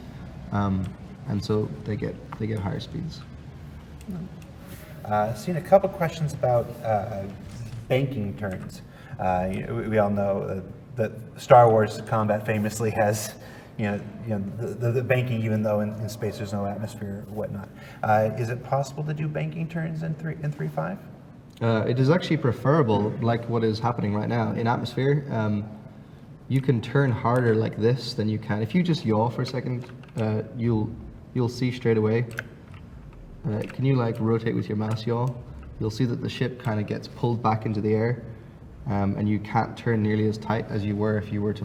and so they get higher speeds. Seen a couple questions about banking turns. We all know that Star Wars combat famously has the banking, even though in space there's no atmosphere or whatnot. Is it possible to do banking turns in 3.5? It is actually preferable, like what is happening right now in atmosphere. You can turn harder like this than you can. If you just yaw for a second, you'll see straight away. Can you like rotate with your mouse yaw? You'll see that the ship kind of gets pulled back into the air, and you can't turn nearly as tight as you were if you were to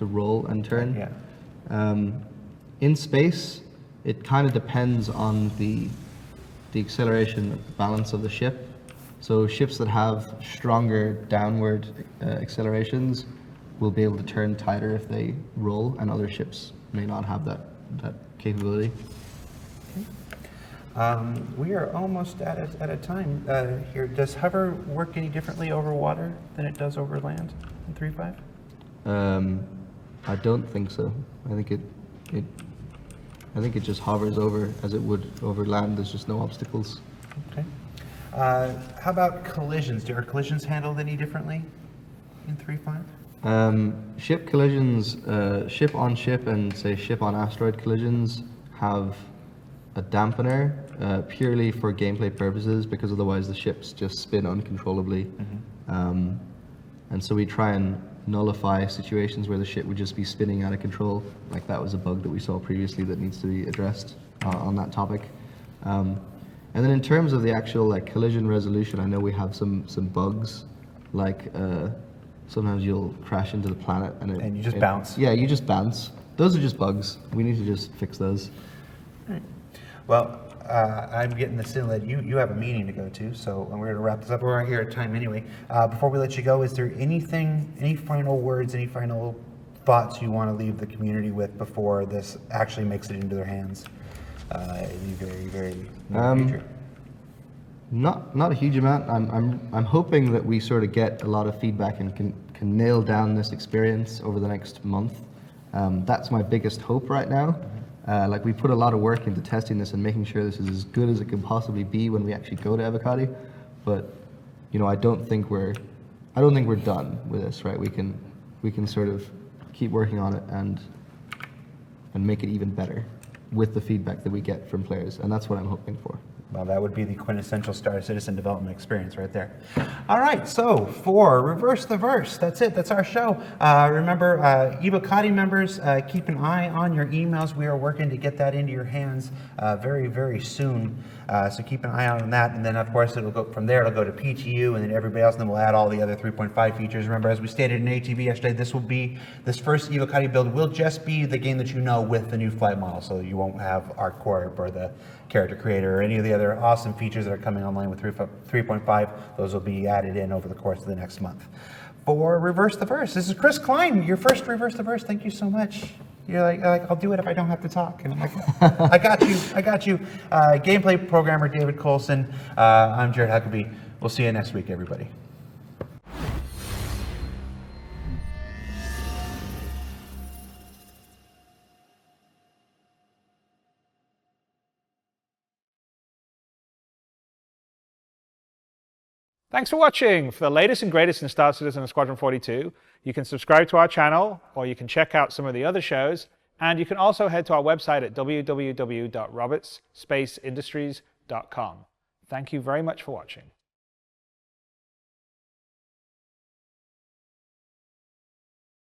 roll and turn. Yeah. In space, it kind of depends on the acceleration balance of the ship. So ships that have stronger downward accelerations will be able to turn tighter if they roll, and other ships may not have that capability. We are almost at a time here. Does hover work any differently over water than it does over land in 3.5? I don't think so. I think it just hovers over as it would over land. There's just no obstacles. Okay. How about collisions? Are collisions handled any differently in 3.5? Ship collisions, ship on ship and say ship on asteroid collisions have a dampener purely for gameplay purposes, because otherwise the ships just spin uncontrollably. And so we try and nullify situations where the ship would just be spinning out of control. Like that was a bug that we saw previously that needs to be addressed on that topic. And then in terms of the actual like collision resolution, I know we have some bugs, like sometimes you'll crash into the planet and you just bounce. Yeah, you just bounce. Those are just bugs. We need to just fix those. All right. Well, I'm getting this in that you have a meeting to go to, so we're going to wrap this up. We're here at time anyway. Before we let you go, is there anything, any final words, any final thoughts you want to leave the community with before this actually makes it into their hands in the very, very near future? Not a huge amount. I'm hoping that we sort of get a lot of feedback and can nail down this experience over the next month. That's my biggest hope right now. Like we put a lot of work into testing this and making sure this is as good as it can possibly be when we actually go to Evocati. But you know, I don't think we're done with this, right? We can sort of keep working on it and make it even better with the feedback that we get from players, and that's what I'm hoping for. Well, that would be the quintessential Star Citizen development experience right there. All right, so for Reverse the Verse, that's it. That's our show. Remember, Evocati members, keep an eye on your emails. We are working to get that into your hands very, very soon. So keep an eye out on that. And then, of course, it'll go from there. It'll go to PTU and then everybody else, and then we'll add all the other 3.5 features. Remember, as we stated in ATV yesterday, this first Evocati build will just be the game that you know with the new flight model. So you won't have ArcCorp or the character creator or any of the other awesome features that are coming online with 3.5. Those will be added in over the course of the next month. For Reverse the Verse, this is Chris Klein, your first Reverse the Verse. Thank you so much. You're like, I'll do it if I don't have to talk. And I'm like, I got you. Gameplay programmer David Colson. I'm Jared Huckabee. We'll see you next week, everybody. Thanks for watching. For the latest and greatest in Star Citizen and Squadron 42, you can subscribe to our channel, or you can check out some of the other shows, and you can also head to our website at www.robertsspaceindustries.com. Thank you very much for watching.